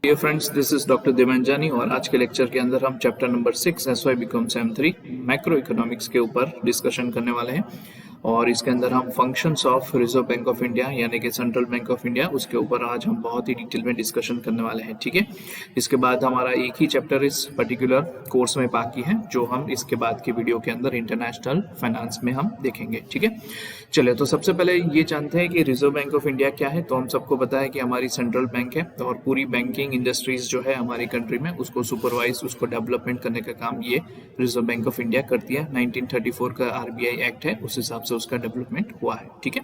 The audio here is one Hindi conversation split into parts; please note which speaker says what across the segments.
Speaker 1: Dear friends, this is doctor Devanjani और आज के लेक्चर के अंदर हम chapter number 6 SY B Com sem 3 macro economics के ऊपर डिस्कशन करने वाले हैं। और इसके अंदर हम functions of reserve bank of India यानी कि सेंट्रल बैंक ऑफ इंडिया, उसके ऊपर आज हम बहुत ही डिटेल में डिस्कशन करने वाले हैं। ठीक है, इसके बाद हमारा एक ही चैप्टर इस पर्टिकुलर कोर्स में बाकी है, जो हम इसके बाद के वीडियो के अंदर इंटरनेशनल फाइनेंस में हम देखेंगे। ठीक है, चलिए तो सबसे पहले ये जानते हैं कि रिजर्व बैंक ऑफ इंडिया क्या है। तो हम सबको पता है कि हमारी सेंट्रल बैंक है और पूरी बैंकिंग इंडस्ट्रीज जो है हमारी कंट्री में, उसको सुपरवाइज, उसको डेवलपमेंट करने का काम ये रिजर्व बैंक ऑफ इंडिया करती है। 1934 का आरबीआई एक्ट है, उस हिसाब से उसका डेवलपमेंट हुआ है। ठीक है,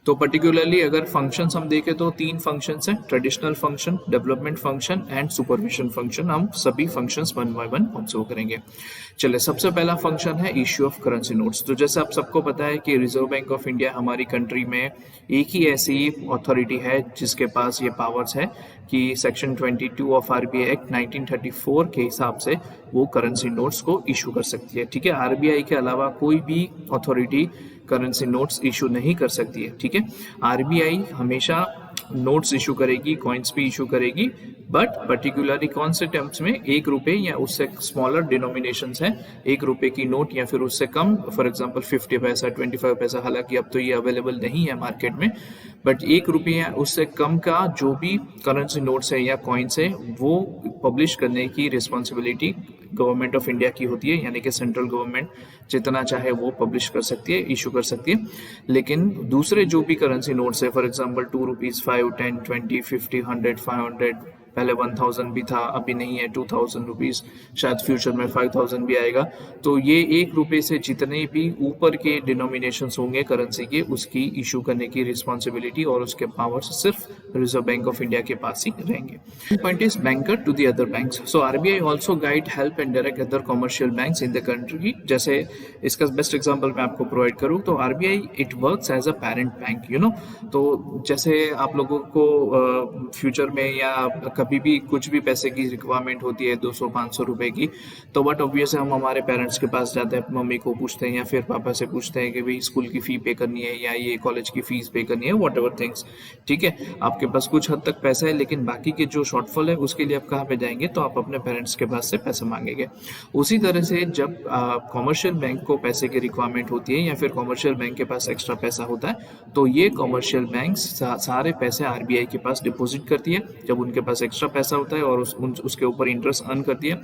Speaker 1: तो पर्टिकुलरली अगर फंक्शंस हम देखें तो 3 फंक्शंस हैं, traditional function, development function and supervision function. हम सभी फंक्शंस 1 बाय 1 ऑब्जर्व करेंगे। चलिए, सबसे पहला फंक्शन है इश्यू ऑफ करेंसी नोट्स। तो जैसे आप सबको पता है कि रिजर्व बैंक ऑफ इंडिया हमारी कंट्री में एक ही ऐसी अथॉरिटी है जिसके पास ये पावर्स है कि सेक्शन 22 ऑफ आरबीआई एक्ट 1934 के हिसाब से वो करेंसी नोट्स को इशू कर सकती है। ठीक है, आरबीआई के अलावा कोई भी अथॉरिटी करेंसी नोट्स इशू नहीं कर सकती है। ठीक है, आरबीआई हमेशा नोट्स इशू करेगी, कॉइन्स भी इशू करेगी, बट पर्टिकुलरली कौन से टर्म्स में, 1 रुपए या उससे स्मॉलर डिनोमिनेशंस हैं, 1 रुपए की नोट या फिर उससे कम, फॉर एग्जांपल 50 पैसा, 25 पैसा, हालांकि अब तो ये अवेलेबल नहीं है मार्केट में, बट 1 रुपये या उससे कम का जो भी करेंसी नोट्स है या कॉइन्स है वो पब्लिश करने की रिस्पॉन्सिबिलिटी गवर्नमेंट ऑफ इंडिया की होती है, यानी कि सेंट्रल गवर्नमेंट जितना चाहे वो पब्लिश कर सकती है, इशू कर सकती है। लेकिन दूसरे जो भी करेंसी नोट्स है, फॉर एग्जांपल 2 रुपीज, 5, 10, 20, 50, 100, 500, पहले 1000 भी था, अभी नहीं है, 2000 रुपीज, शायद फ्यूचर में 5000 भी आएगा। तो ये 1 रुपए से जितने भी ऊपर के डिनोमिनेशंस होंगे करेंसी के, उसकी इशू करने की रिस्पॉन्सिबिलिटी और उसके पावर्स सिर्फ रिजर्व बैंक ऑफ इंडिया के पास ही रहेंगे। Point is banker to the other banks. So RBI also guide, help and direct other commercial banks in the country. जैसे इसका बेस्ट एग्जाम्पल मैं आपको प्रोवाइड करूँ तो RBI it works as a parent bank, you know. तो जैसे आप लोगों को फ्यूचर में या कभी भी कुछ भी पैसे की रिक्वायरमेंट होती है 200-500 रुपए की, तो बट ऑब्वियस हम हमारे पेरेंट्स के पास जाते हैं, मम्मी को पूछते हैं या फिर पापा से पूछते हैं कि भाई स्कूल की फी पे करनी है या ये कॉलेज की फीस पे करनी है, वॉट एवर थिंग्स। ठीक है, आपके पास कुछ हद तक पैसा है, लेकिन बाकी के जो शॉर्टफॉल है उसके लिए आप कहाँ पे जाएंगे, तो आप अपने पेरेंट्स के पास से पैसे मांगेंगे। उसी तरह से जब कॉमर्शियल बैंक को पैसे की रिक्वायरमेंट होती है या फिर कॉमर्शियल बैंक के पास एक्स्ट्रा पैसा होता है, तो ये कॉमर्शियल बैंक सारे पैसे आरबीआई के पास डिपॉजिट करती है जब उनके पास एक्स्ट्रा पैसा होता है, और उसके ऊपर इंटरेस्ट अर्न करती है।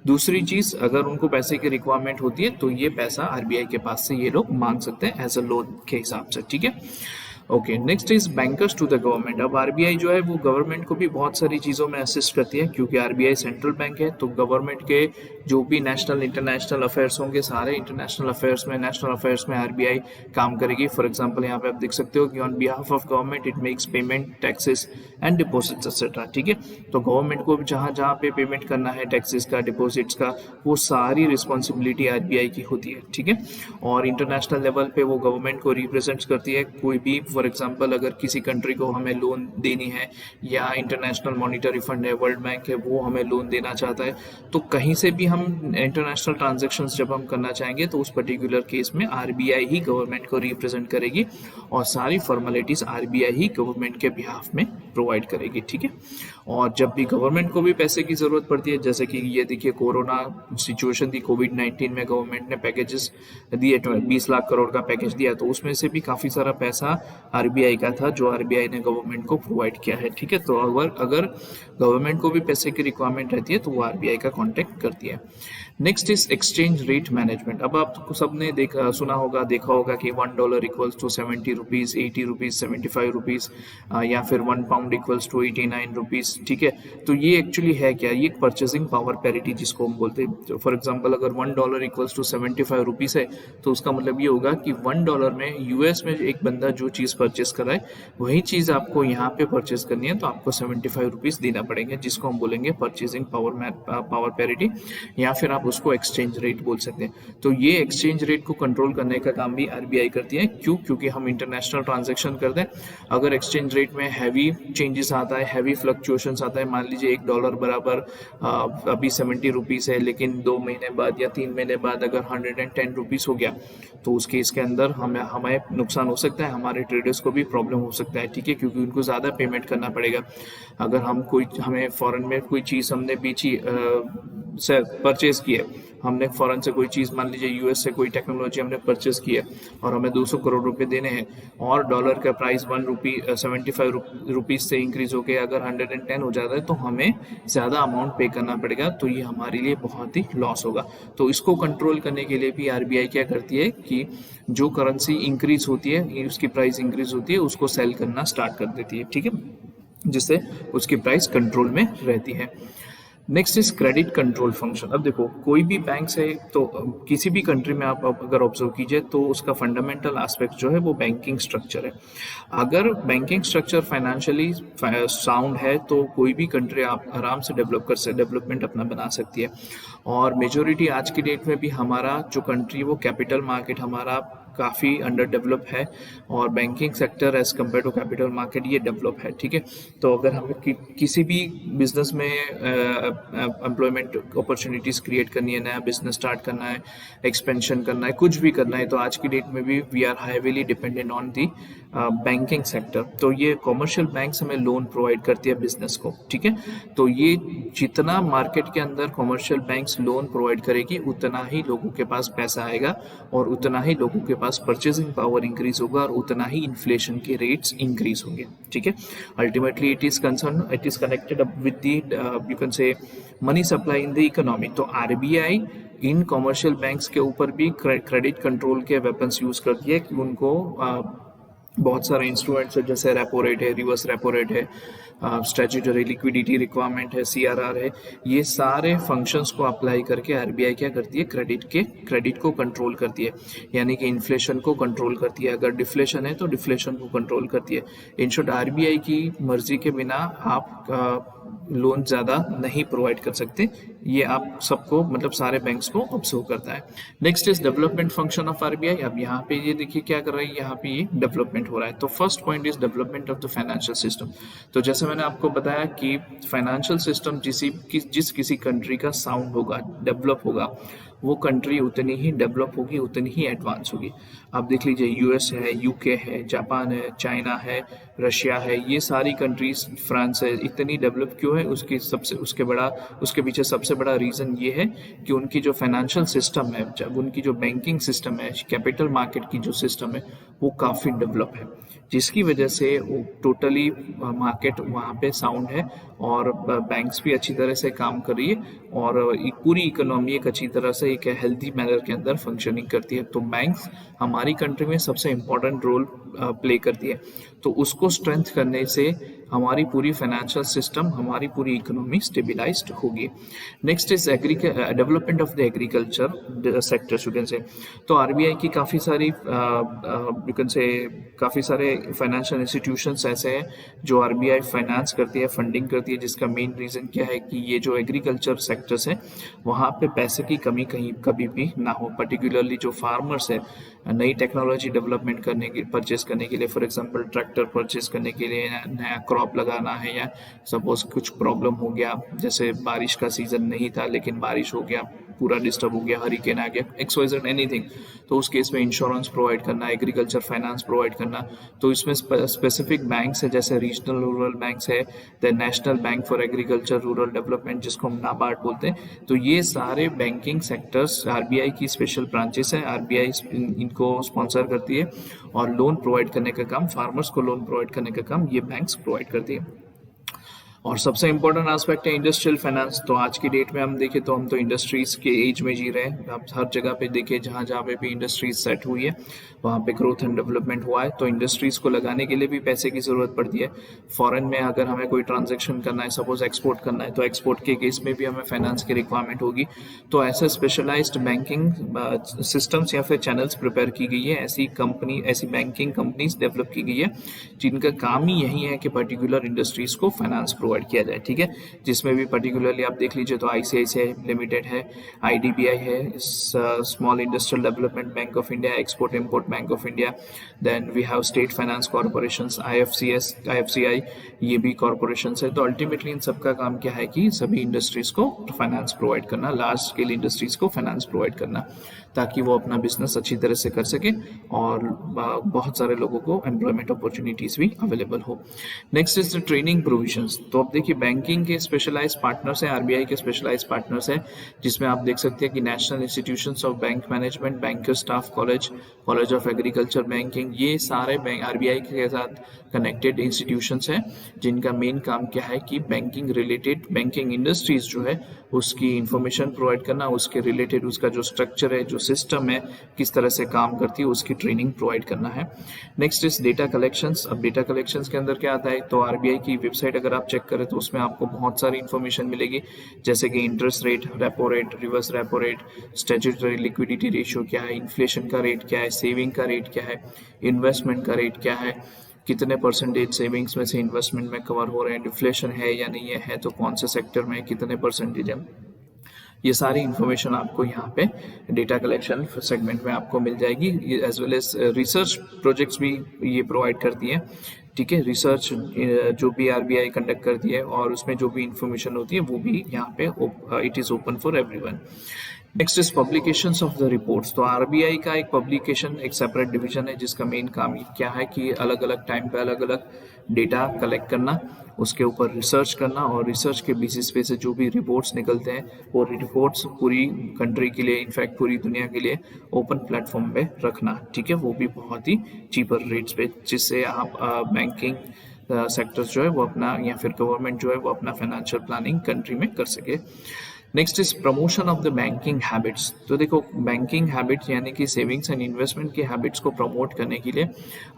Speaker 1: दूसरी चीज, अगर उनको पैसे की रिक्वायरमेंट होती है तो ये पैसा आरबीआई के पास से ये लोग मांग सकते हैं एज अ लोन के हिसाब से। ठीक है, okay, next is bankers to the government. अब आरबीआई जो है वो गवर्नमेंट को भी बहुत सारी चीज़ों में असिस्ट करती है, क्योंकि आरबीआई सेंट्रल बैंक है, तो गवर्नमेंट के जो भी नेशनल इंटरनेशनल अफेयर्स होंगे, सारे इंटरनेशनल अफेयर्स में, नेशनल अफेयर्स में आरबीआई काम करेगी। फॉर एग्जांपल यहाँ पे आप देख सकते हो कि on behalf of government it makes payment, taxes and deposits etcetera. ठीक है, तो गवर्नमेंट को जहाँ जहाँ पे पेमेंट करना है, टैक्सेस का, डिपॉजिट्स का, वो सारी रिस्पॉन्सिबिलिटी आरबीआई की होती है। ठीक है, और इंटरनेशनल लेवल पे वो गवर्नमेंट को रिप्रेजेंट करती है। कोई भी, फॉर एग्जांपल अगर किसी कंट्री को हमें लोन देनी है या इंटरनेशनल मॉनिटरी फंड है, वर्ल्ड बैंक है, वो हमें लोन देना चाहता है, तो कहीं से भी हम इंटरनेशनल ट्रांजैक्शंस जब हम करना चाहेंगे तो उस पर्टिकुलर केस में आरबीआई ही गवर्नमेंट को रिप्रेजेंट करेगी और सारी फॉर्मेलिटीज आरबीआई ही गवर्नमेंट के बिहाफ में प्रोवाइड करेगी। ठीक है, और जब भी गवर्नमेंट को भी पैसे की जरूरत पड़ती है, जैसे कि ये देखिए कोरोना सिचुएशन थी, कोविड-19 में गवर्नमेंट ने पैकेजेस दिए, 20 लाख करोड़ का पैकेज दिया, तो उसमें से भी काफी सारा पैसा आरबीआई का था जो आरबीआई ने गवर्नमेंट को प्रोवाइड किया है। ठीक है, तो अगर गवर्नमेंट को भी पैसे की रिक्वायरमेंट रहती है तो वो आरबीआई का कांटेक्ट करती है। Next is exchange rate management. अब आपको सबने सुना होगा, देखा होगा कि $1 equals to 70 rupees, 80 rupees, 75 rupees, या फिर 1 पाउंड इक्वल्स टू 89 रुपीज। ठीक है, तो ये एक्चुअली है क्या, ये परचेसिंग पावर पैरिटी जिसको हम बोलते हैं। फॉर एग्जांपल अगर $1 इक्वल्स टू 75 रुपीज है, तो उसका मतलब ये होगा कि $1 में यूएस में एक बंदा जो चीज परचेस कर रहा है, वही चीज आपको यहाँ पे परचेस करनी है, तो आपको 75 रुपीज देना पड़ेंगे, जिसको हम बोलेंगे परचेसिंग पावर पैरिटी, या फिर आप उसको एक्सचेंज रेट बोल सकते हैं। तो ये एक्सचेंज रेट को कंट्रोल करने का काम भी आरबीआई करती है। क्यों? क्योंकि हम इंटरनेशनल ट्रांजैक्शन करते हैं, अगर एक्सचेंज रेट में हैवी चेंजेस आता है, हैवी फ्लक्चुएशंस आता है, मान लीजिए $1 बराबर अभी 70 रुपीज है, लेकिन 2 महीने बाद या 3 महीने बाद अगर 110 रुपीज हो गया, तो उस केस के अंदर हमें नुकसान हो सकता है, हमारे ट्रेडर्स वेंडर्स को भी प्रॉब्लम हो सकता है, ठीक है, क्योंकि उनको ज़्यादा पेमेंट करना पड़ेगा। अगर हमें फॉरेन में कोई चीज़ हमने बेची से परचेज की है, हमने फॉरेन से कोई चीज़, मान लीजिए यूएस से कोई टेक्नोलॉजी हमने परचेज की है और हमें 200 करोड़ रुपए देने हैं और डॉलर का प्राइस 75 रुपीज़ से इंक्रीज होकर अगर 110 हो जाता है तो हमें ज़्यादा अमाउंट पे करना पड़ेगा, तो ये हमारे लिए बहुत ही लॉस होगा। तो इसको कंट्रोल करने के लिए भी आरबीआई क्या करती है कि जो करेंसी इंक्रीज होती है, उसकी प्राइस इंक्रीज होती है, उसको सेल करना स्टार्ट कर देती है, ठीक है, जिससे उसकी प्राइस कंट्रोल में रहती है। Next is credit control function. अब देखो, कोई भी बैंक है तो किसी भी कंट्री में आप अगर ऑब्जर्व कीजिए तो उसका फंडामेंटल एस्पेक्ट जो है वो बैंकिंग स्ट्रक्चर है। अगर बैंकिंग स्ट्रक्चर फाइनेंशियली साउंड है तो कोई भी कंट्री आप आराम से डेवलपमेंट अपना बना सकती है। और मेजोरिटी आज की डेट में भी हमारा जो कंट्री वो कैपिटल मार्केट हमारा काफ़ी अंडर डेवलप है और banking sector as compare to capital market ये डेवलप है, ठीक है। तो अगर हमें किसी भी बिजनेस में एम्प्लॉयमेंट अपॉर्चुनिटीज़ क्रिएट करनी है, नया बिजनेस स्टार्ट करना है, एक्सपेंशन करना है, कुछ भी करना है, तो आज की डेट में भी we are heavily dependent on the banking sector. तो ये कॉमर्शियल बैंक्स हमें लोन प्रोवाइड करती है बिजनेस को, ठीक है। तो ये जितना मार्केट के अंदर कॉमर्शियल बैंक्स लोन प्रोवाइड करेगी उतना ही लोगों के पास पैसा आएगा और उतना ही लोगों के पास परचेजिंग पावर इंक्रीज होगा और उतना ही इन्फ्लेशन के रेट्स इंक्रीज होंगे, ठीक है। Ultimately it is connected with the you can say money supply in the economy. तो आरबीआई इन कॉमर्शियल बैंक्स के ऊपर भी क्रेडिट कंट्रोल के वेपन्स यूज करती है कि उनको बहुत सारे इंस्ट्रूमेंट्स है, जैसे रेपो रेट है, रिवर्स रेपो रेट है, स्टैट्यूटरी लिक्विडिटी रिक्वायरमेंट है, सीआरआर है, ये सारे फंक्शंस को अप्लाई करके आरबीआई क्या करती है, क्रेडिट को कंट्रोल करती है, यानी कि इन्फ्लेशन को कंट्रोल करती है। अगर डिफ्लेशन है तो डिफ्लेशन को कंट्रोल करती है। इन शॉर्ट आरबीआई की मर्जी के बिना आप लोन ज़्यादा नहीं प्रोवाइड कर सकते, ये आप सबको मतलब सारे बैंक्स को ऑब्जर्व करता है। Next is development function of RBI. अब यहाँ पे ये देखिए क्या कर रहा है, यहाँ पे ये डेवलपमेंट हो रहा है। तो first point is development of the financial system. तो जैसे मैंने आपको बताया कि फाइनेंशियल सिस्टम जिस किसी कंट्री का साउंड होगा, डेवलप होगा, वो कंट्री उतनी ही डेवलप होगी, उतनी ही एडवांस होगी। आप देख लीजिए यूएस है, यूके है, जापान है, चाइना है, रशिया है, ये सारी कंट्रीज, फ्रांस है, इतनी डेवलप क्यों है, उसके पीछे सबसे बड़ा रीज़न ये है कि उनकी जो फाइनेंशियल सिस्टम है, जब उनकी जो बैंकिंग सिस्टम है, कैपिटल मार्केट की जो सिस्टम है, वो काफ़ी डेवलप है, जिसकी वजह से वो टोटली मार्केट वहाँ पे साउंड है और बैंक्स भी अच्छी तरह से काम कर रही है और पूरी इकोनॉमी एक अच्छी तरह से एक हेल्दी मैनर के अंदर फंक्शनिंग करती है। तो बैंक्स हमारी कंट्री में सबसे इम्पोर्टेंट रोल प्ले करती है। तो उसको स्ट्रेंथ करने से हमारी पूरी फाइनेंशियल सिस्टम, हमारी पूरी इकोनॉमी स्टेबिलाइज्ड होगी। Next is development of the agriculture sector, you can say. तो आरबीआई की काफ़ी सारे फाइनेंशियल इंस्टीट्यूशंस ऐसे हैं जो आरबीआई फाइनेंस करती है, फंडिंग करती है, जिसका मेन रीज़न क्या है कि ये जो एग्रीकल्चर सेक्टर्स हैं वहाँ पे पैसे की कमी कभी भी ना हो। पर्टिकुलरली जो फार्मर्स है, नई टेक्नोलॉजी डेवलपमेंट परचेस करने के लिए, फॉर एग्जांपल ट्रैक्टर परचेस करने के लिए, नया क्रॉप लगाना है, या सपोज कुछ प्रॉब्लम हो गया, जैसे बारिश का सीजन नहीं था लेकिन बारिश हो गया, पूरा डिस्टर्ब हो गया, हरिकेन आ गया, XYZ एनीथिंग, तो उस केस में इंश्योरेंस प्रोवाइड करना, एग्रीकल्चर फाइनेंस प्रोवाइड करना। तो इसमें स्पेसिफिक बैंक्स है, जैसे रीजनल रूरल बैंक्स है, the national bank for agriculture rural development, जिसको हम नाबार्ड बोलते हैं। तो ये सारे बैंकिंग सेक्टर्स आरबीआई की स्पेशल ब्रांचेस है, आरबीआई इनको स्पॉन्सर करती है और लोन प्रोवाइड करने का काम, फार्मर्स को लोन प्रोवाइड करने का काम ये बैंक्स प्रोवाइड करती है। और सबसे इम्पोर्टेंट एस्पेक्ट है इंडस्ट्रियल फाइनेंस। तो आज की डेट में हम देखें तो हम तो इंडस्ट्रीज के एज में जी रहे हैं। आप हर जगह पे देखें, जहाँ जहाँ पे भी इंडस्ट्रीज सेट हुई है वहाँ पे ग्रोथ एंड डेवलपमेंट हुआ है। तो इंडस्ट्रीज को लगाने के लिए भी पैसे की ज़रूरत पड़ती है। फॉरेन में अगर हमें कोई ट्रांजेक्शन करना है, सपोज एक्सपोर्ट करना है, तो एक्सपोर्ट के केस में भी हमें फाइनेंस की रिक्वायरमेंट होगी। तो ऐसे स्पेशलाइज्ड बैंकिंग सिस्टम्स या फिर चैनल्स प्रिपेयर की गई है, ऐसी बैंकिंग कंपनीज डेवलप की गई है जिनका काम ही यही है कि पर्टिकुलर इंडस्ट्रीज को फाइनेंस प्रोवाइड किया जाए, ठीक है, जिसमें भी पर्टिकुलरली आप देख लीजिए तो आईसीआईसीआई लिमिटेड है, आईडीबीआई है, small industrial development bank of India, export import bank of India, then we have state finance corporations, IFCs, IFCI, ये भी कॉर्पोरेशन है। तो अल्टीमेटली इन सबका काम क्या है कि सभी इंडस्ट्रीज को फाइनेंस प्रोवाइड करना, लार्ज स्केल इंडस्ट्रीज को फाइनेंस प्रोवाइड करना, ताकि वो अपना बिजनेस अच्छी तरह से कर सके और बहुत सारे लोगों को एम्प्लॉयमेंट अपॉर्चुनिटीज भी अवेलेबल हो। Next is the training provisions. तो अब देखिए बैंकिंग के स्पेशलाइज पार्टनर्स हैं, आरबीआई के स्पेशलाइज पार्टनर्स हैं, जिसमें आप देख सकते हैं कि national institutions of bank management, banker staff college, college of agriculture banking, ये सारे बैंक आरबीआई के साथ कनेक्टेड इंस्टीट्यूशंस हैं, जिनका मेन काम क्या है कि बैंकिंग रिलेटेड, बैंकिंग इंडस्ट्रीज जो है उसकी इंफॉर्मेशन प्रोवाइड करना, उसके रिलेटेड उसका जो स्ट्रक्चर है, जो सिस्टम है, किस तरह से काम करती है, उसकी ट्रेनिंग प्रोवाइड करना है। Next is data collections. अब डेटा कलेक्शंस के अंदर क्या आता है, तो आरबीआई की वेबसाइट अगर आप चेक करें तो उसमें आपको बहुत सारी इंफॉर्मेशन मिलेगी, जैसे कि interest rate, repo rate, reverse repo rate, statutory liquidity ratio क्या है, इन्फ्लेशन का रेट क्या है, सेविंग का रेट क्या है, इन्वेस्टमेंट का रेट क्या है, कितने परसेंटेज सेविंग्स में से इन्वेस्टमेंट में कवर हो रहे हैं, डिफ्लेशन है या नहीं है तो कौन से सेक्टर में कितने परसेंटेज है, ये सारी इंफॉर्मेशन आपको यहाँ पे डेटा कलेक्शन सेगमेंट में आपको मिल जाएगी। As well as research projects भी ये प्रोवाइड करती है, ठीक है, रिसर्च जो भी आरबीआई कंडक्ट करती है और उसमें जो भी इंफॉर्मेशन होती है वो भी यहाँ पे it is open for everyone. Next is publications of the reports. तो आरबीआई का एक पब्लिकेशन, एक सेपरेट डिवीजन है जिसका मेन काम क्या है कि अलग अलग टाइम पे अलग अलग डेटा कलेक्ट करना, उसके ऊपर रिसर्च करना और रिसर्च के बेसिस पे से जो भी रिपोर्ट्स निकलते हैं वो रिपोर्ट्स पूरी कंट्री के लिए, इनफैक्ट पूरी दुनिया के लिए ओपन प्लेटफॉर्म पे रखना, ठीक है, वो भी बहुत ही चीपर रेट्स पे, जिससे आप बैंकिंग सेक्टर्स जो है वो अपना, या फिर गवर्नमेंट जो है वो अपना फाइनेंशियल प्लानिंग कंट्री में कर सके। Next is promotion of the banking habits. तो देखो बैंकिंग हैबिट्स यानी कि सेविंग्स एंड इन्वेस्टमेंट की हैबिट्स को प्रमोट करने के लिए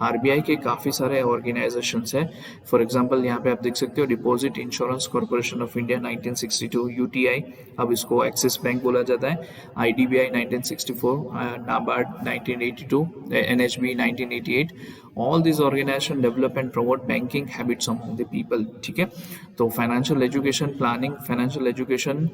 Speaker 1: आरबीआई के काफ़ी सारे ऑर्गेनाइजेशंस हैं। फॉर एग्जांपल यहाँ पे आप देख सकते हो deposit insurance corporation of India 1962, UTI अब इसको एक्सिस बैंक बोला जाता है, IDBI 1964, NABARD 1982, NHB 1988। All this organization develop and promote banking habits among the people, ठीक है। तो financial education planning, financial education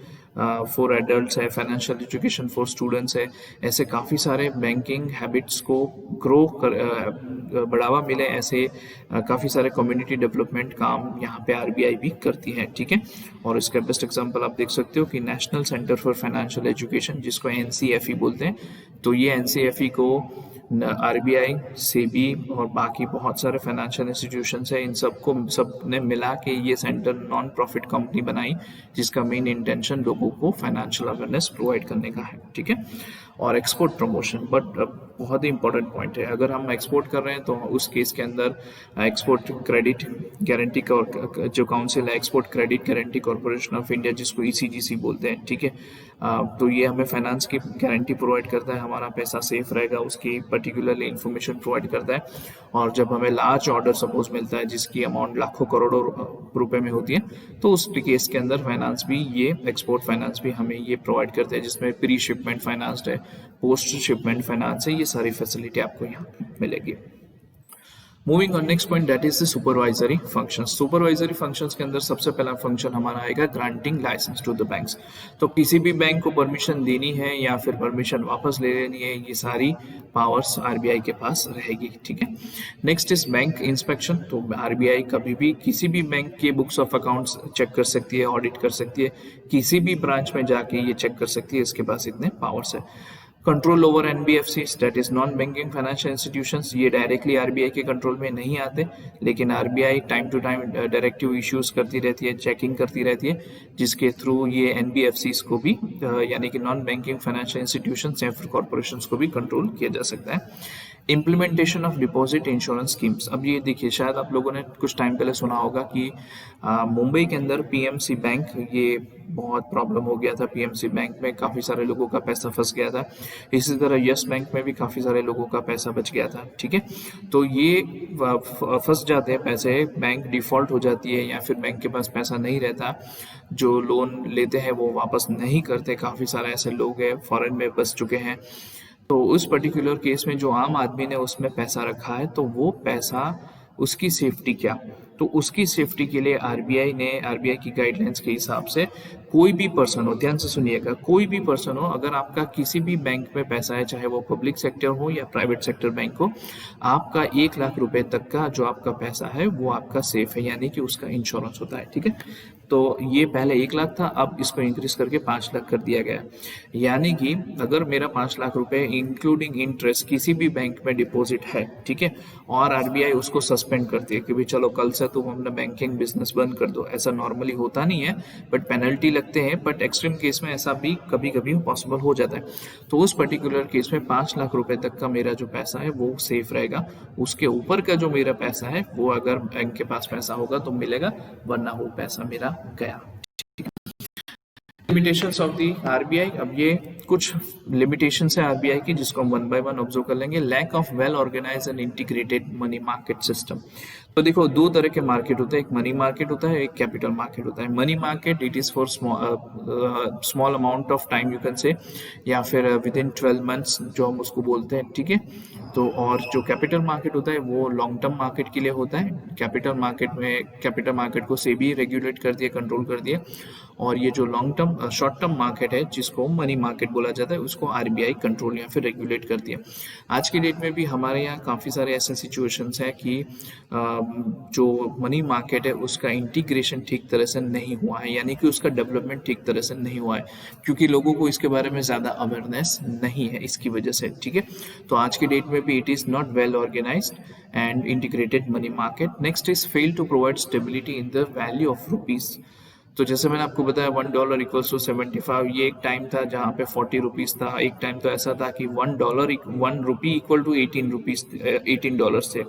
Speaker 1: for adults है, फाइनेंशियल एजुकेशन फॉर स्टूडेंट्स है, ऐसे काफ़ी सारे बैंकिंग हैबिट्स को ग्रो कर बढ़ावा मिले, ऐसे काफ़ी सारे कम्युनिटी डेवलपमेंट काम यहाँ पे आरबीआई भी करती है, ठीक है। और इसका बेस्ट एग्जांपल आप देख सकते हो कि national centre for financial education, जिसको एनसीएफई बोलते हैं, तो ये एनसीएफई को आरबीआई, सेबी और बाकी बहुत सारे फाइनेंशियल इंस्टीट्यूशंस है, इन सबको सबने मिला के ये सेंटर नॉन प्रॉफिट कंपनी बनाई, जिसका मेन इंटेंशन लोगों को फाइनेंशियल अवेयरनेस प्रोवाइड करने का है, ठीक है। और एक्सपोर्ट प्रमोशन, बट बहुत ही इंपॉर्टेंट पॉइंट है, अगर हम एक्सपोर्ट कर रहे हैं तो उस केस के अंदर एक्सपोर्ट क्रेडिट गारंटी का जो काउंसिल है, export credit guarantee corporation of India, जिसको ईसीजीसी बोलते हैं, ठीक है, तो ये हमें फाइनेंस की गारंटी प्रोवाइड करता है, हमारा पैसा सेफ रहेगा उसकी पर्टिकुलरली इंफॉर्मेशन प्रोवाइड करता है। और जब हमें लार्ज ऑर्डर सपोज मिलता है जिसकी अमाउंट लाखों करोड़ों रुपए में होती है, तो उस केस के अंदर फाइनेंस भी, ये एक्सपोर्ट फाइनेंस भी हमें ये प्रोवाइड करते हैं, जिसमें प्री शिपमेंट फाइनेंस है, पोस्ट शिपमेंट फाइनेंस है, ये सारी फैसिलिटी आपको यहाँ मिलेगी। Moving on next point, that is the supervisory functions. Supervisory functions के अंदर सबसे पहला फंक्शन हमारा आएगा granting license to the banks. तो किसी भी बैंक को परमिशन देनी है या फिर परमिशन वापस ले लेनी है, ये सारी पावर्स आरबीआई के पास रहेगी, ठीक है। Next is bank inspection. तो आरबीआई कभी भी किसी भी बैंक के बुक्स ऑफ अकाउंट्स चेक कर सकती है, ऑडिट कर सकती है, किसी भी ब्रांच में जाके ये चेक कर सकती है, इसके पास इतने पावर्स है। Control over NBFCs, that is non banking financial institutions, ये डायरेक्टली आरबीआई के कंट्रोल में नहीं आते, लेकिन RBI time to time directive issues करती रहती है, चेकिंग करती रहती है, जिसके थ्रू ये एनबीएफसीज को भी यानी कि नॉन बैंकिंग फाइनेंशियल इंस्टीट्यूशंस या फिर कॉर्पोरेशंस को भी कंट्रोल किया जा सकता है। Implementation of deposit insurance schemes. अब ये देखिए, शायद आप लोगों ने कुछ टाइम पहले सुना होगा कि मुंबई के अंदर पीएमसी बैंक, ये बहुत प्रॉब्लम हो गया था, पीएमसी बैंक में काफ़ी सारे लोगों का पैसा फंस गया था, इसी तरह यस बैंक में भी काफ़ी सारे लोगों का पैसा बच गया था, ठीक है। तो ये फंस जाते हैं पैसे, बैंक डिफ़ॉल्ट हो जाती है या फिर बैंक के पास पैसा नहीं रहता, जो लोन लेते हैं वो वापस नहीं करते, काफ़ी सारे ऐसे लोग हैं फॉरेन में बस चुके हैं। तो उस पर्टिकुलर केस में जो आम आदमी ने उसमें पैसा रखा है, तो वो पैसा, उसकी सेफ्टी क्या, तो उसकी सेफ्टी के लिए आरबीआई की गाइडलाइंस के हिसाब से कोई भी पर्सन हो, ध्यान से सुनिएगा, कोई भी पर्सन हो, अगर आपका किसी भी बैंक में पैसा है, चाहे वो पब्लिक सेक्टर हो या प्राइवेट सेक्टर बैंक हो, आपका 1 लाख रुपए तक का जो आपका पैसा है वो आपका सेफ है, यानी कि उसका इंश्योरेंस होता है। ठीक है, तो ये पहले 1 लाख था, अब इसको इंक्रीज करके 5 लाख कर दिया गया। यानी कि अगर मेरा 5 लाख रुपए इंक्लूडिंग इंटरेस्ट किसी भी बैंक में डिपॉजिट है, ठीक है, और आरबीआई उसको सस्पेंड करती है कि भाई चलो कल से तुम अपना बैंकिंग बिजनेस बंद कर दो, ऐसा नॉर्मली होता नहीं है, बट पेनल्टी लगते हैं, बट एक्सट्रीम केस में ऐसा भी कभी कभी पॉसिबल हो जाता है। तो उस पर्टिकुलर केस में 5 लाख रुपए तक का मेरा जो पैसा है वो सेफ रहेगा। उसके ऊपर का जो मेरा पैसा है वो अगर बैंक के पास पैसा होगा तो मिलेगा, वरना वो पैसा मेरा गया। लिमिटेशंस ऑफ दी आरबीआई, अब ये कुछ लिमिटेशंस है आरबीआई की जिसको हम वन बाय वन ऑब्जर्व कर लेंगे। Lack of well organize and integrated money market system. तो देखो, दो तरह के मार्केट होते हैं, एक मनी मार्केट होता है, एक कैपिटल मार्केट होता है। Money market it is for small amount of time you can say, या फिर विद इन 12 मंथ्स जो हम उसको बोलते हैं। ठीक है, तो और जो कैपिटल मार्केट होता है वो लॉन्ग टर्म मार्केट के लिए होता है। कैपिटल मार्केट को सेबी रेगुलेट कर दिया, कंट्रोल कर दिया, और ये जो long term short term market है जिसको मनी मार्केट बोला जाता है उसको आरबीआई कंट्रोल या फिर रेगुलेट कर दिया। आज की डेट में भी हमारे यहाँ काफ़ी सारे ऐसे सिचुएशंस है कि जो मनी मार्केट है उसका इंटीग्रेशन ठीक तरह से नहीं हुआ है, यानी कि उसका डेवलपमेंट ठीक तरह से नहीं हुआ है, क्योंकि लोगों को इसके बारे में ज़्यादा अवेयरनेस नहीं है इसकी वजह से। ठीक है, तो आज की डेट में भी it is not well organized and integrated money market. Next is fail to provide stability in the value of rupees. तो जैसे मैंने आपको बताया $1 इक्वल्स टू 75, ये एक टाइम था जहाँ पे 40 रुपीज़ था। एक टाइम तो ऐसा था कि $1 1 रुपी इक्वल टू 18 रुपीज़, $18 थे।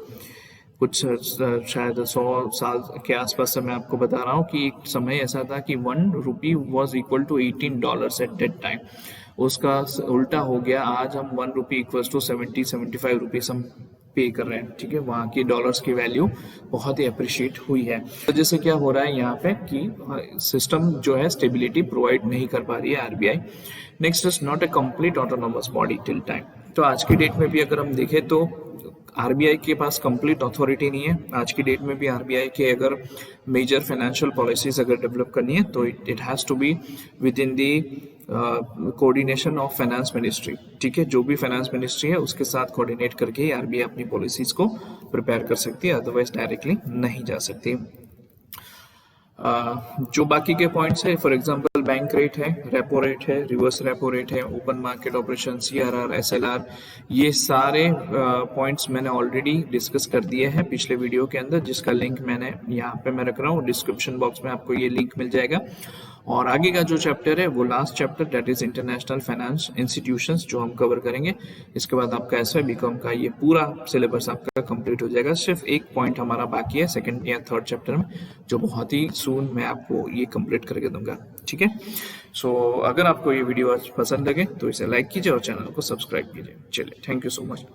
Speaker 1: कुछ शायद 100 साल के आसपास से मैं आपको बता रहा हूँ कि एक समय ऐसा था कि 1 rupee was equal to $18 at that time. उसका उल्टा हो गया, आज हम 1 रुपी इक्वल्स टू 75 रुपीज़ हम पे कर रहे हैं। ठीक है, वहाँ की डॉलर्स की वैल्यू बहुत ही अप्रिशिएट हुई है। तो जैसे क्या हो रहा है यहाँ पे कि सिस्टम जो है स्टेबिलिटी प्रोवाइड नहीं कर पा रही है RBI. Next is not a complete autonomous body till time. तो आज की डेट में भी अगर हम देखें तो आरबीआई के पास कंप्लीट अथॉरिटी नहीं है। आज की डेट में भी आरबीआई के अगर मेजर फाइनेंशियल पॉलिसीज अगर डेवलप करनी है तो it has to be within the coordination of finance ministry. ठीक है, जो भी फाइनेंस मिनिस्ट्री है उसके साथ कोऑर्डिनेट करके ही आरबीआई अपनी पॉलिसीज को प्रिपेयर कर सकती है, अदरवाइज डायरेक्टली नहीं जा सकती। जो बाकी के पॉइंट्स है, फॉर एग्जांपल बैंक रेट है, रेपो रेट है, रिवर्स रेपो रेट है, open market operation, CRR, SLR, ये सारे पॉइंट्स मैंने ऑलरेडी डिस्कस कर दिए हैं पिछले वीडियो के अंदर, जिसका लिंक मैंने यहाँ पे मैं रख रहा हूँ, डिस्क्रिप्शन बॉक्स में आपको ये लिंक मिल जाएगा। और आगे का जो चैप्टर है वो last chapter, that is international finance institutions, जो हम कवर करेंगे। इसके बाद आपका एसवाई बीकॉम का ये पूरा सिलेबस आपका कंप्लीट हो जाएगा। सिर्फ एक पॉइंट हमारा बाकी है सेकंड या थर्ड चैप्टर में, जो बहुत ही सून मैं आपको ये कंप्लीट करके दूंगा। ठीक है, सो अगर आपको ये वीडियो आज पसंद लगे तो इसे लाइक कीजिए और चैनल को सब्सक्राइब कीजिए। चलिए, थैंक यू सो मच।